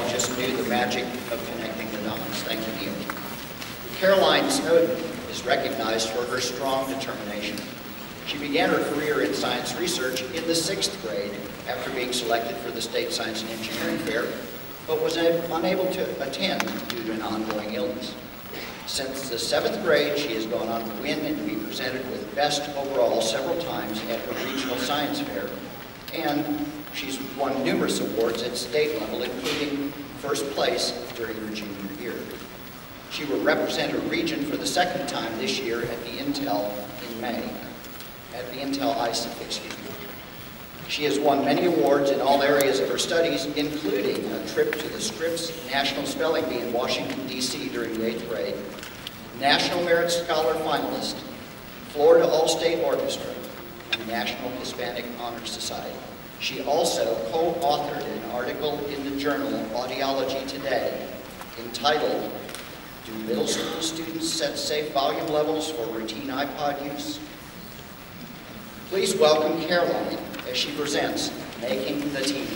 just knew the magic of connecting the dots. Thank you, Neil. Caroline Snowden is recognized for her strong determination. She began her career in science research in the 6th grade after being selected for the State Science and Engineering Fair, but was unable to attend due to an ongoing illness. Since the 7th grade, she has gone on to win and to be presented with Best Overall several times at her regional science fair, and she's won numerous awards at state level, including first place during her junior year. She will represent her region for the 2nd time this year at the Intel in May, at the Intel SSEF, excuse me. She has won many awards in all areas of her studies, including a trip to the Scripps National Spelling Bee in Washington, D.C. during the 8th grade, National Merit Scholar finalist, Florida All-State Orchestra, and National Hispanic Honor Society. She also co-authored an article in the journal Audiology Today entitled, "Do Middle School Students Set Safe Volume Levels for Routine iPod Use?" Please welcome Caroline as she presents Making the Team.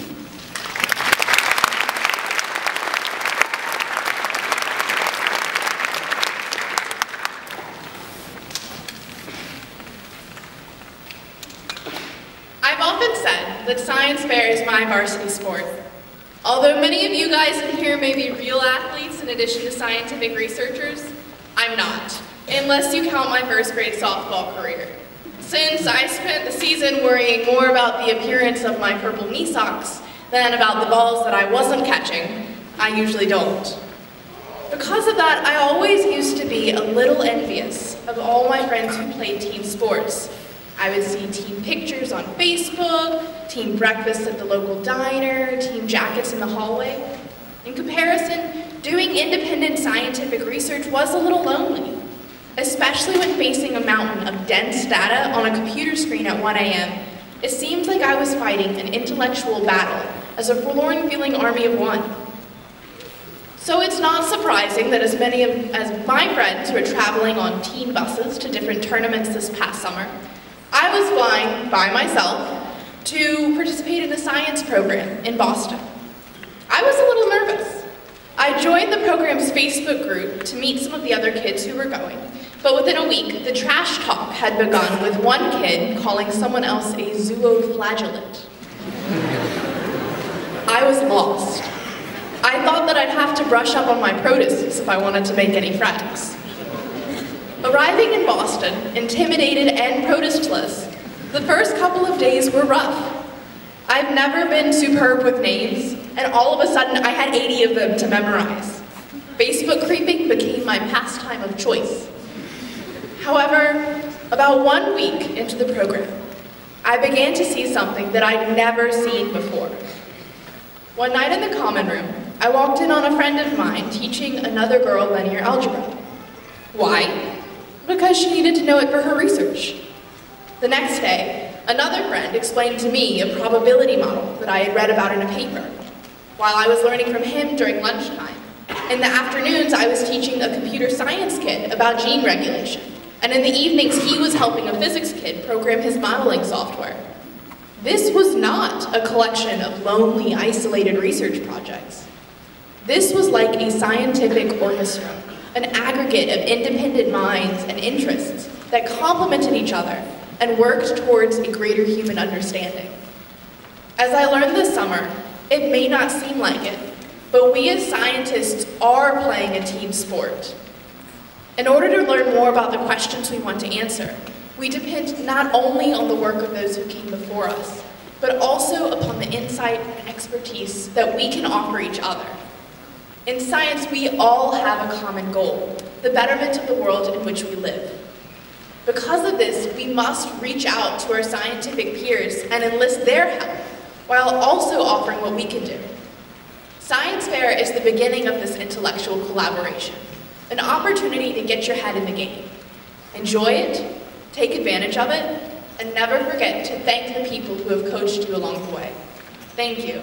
I've often said that science fair is my varsity sport. Although many of you guys in here may be real athletes in addition to scientific researchers, I'm not, unless you count my 1st grade softball career. Since I spent the season worrying more about the appearance of my purple knee socks than about the balls that I wasn't catching, I usually don't. Because of that, I always used to be a little envious of all my friends who played team sports. I would see team pictures on Facebook, team breakfasts at the local diner, team jackets in the hallway. In comparison, doing independent scientific research was a little lonely, especially when facing a mountain of dense data on a computer screen at 1 a.m. It seemed like I was fighting an intellectual battle as a forlorn-feeling army of one. So it's not surprising that as many as my friends were traveling on team buses to different tournaments this past summer, I was flying by myself to participate in a science program in Boston. I was a little nervous. I joined the program's Facebook group to meet some of the other kids who were going, but within a week, the trash talk had begun with one kid calling someone else a zooflagellate. I was lost. I thought that I'd have to brush up on my protists if I wanted to make any friends. Arriving in Boston, intimidated and protestless, the first couple of days were rough. I've never been superb with names, and all of a sudden I had 80 of them to memorize. Facebook creeping became my pastime of choice. However, about 1 week into the program, I began to see something that I'd never seen before. One night in the common room, I walked in on a friend of mine teaching another girl linear algebra. Why? Because she needed to know it for her research. The next day, another friend explained to me a probability model that I had read about in a paper, while I was learning from him during lunchtime. In the afternoons, I was teaching a computer science kid about gene regulation, and in the evenings, he was helping a physics kid program his modeling software. This was not a collection of lonely, isolated research projects. This was like a scientific orchestra, an aggregate of independent minds and interests that complemented each other and worked towards a greater human understanding. As I learned this summer, it may not seem like it, but we as scientists are playing a team sport. In order to learn more about the questions we want to answer, we depend not only on the work of those who came before us, but also upon the insight and expertise that we can offer each other. In science, we all have a common goal, the betterment of the world in which we live. Because of this, we must reach out to our scientific peers and enlist their help, while also offering what we can do. Science fair is the beginning of this intellectual collaboration, an opportunity to get your head in the game. Enjoy it, take advantage of it, and never forget to thank the people who have coached you along the way. Thank you.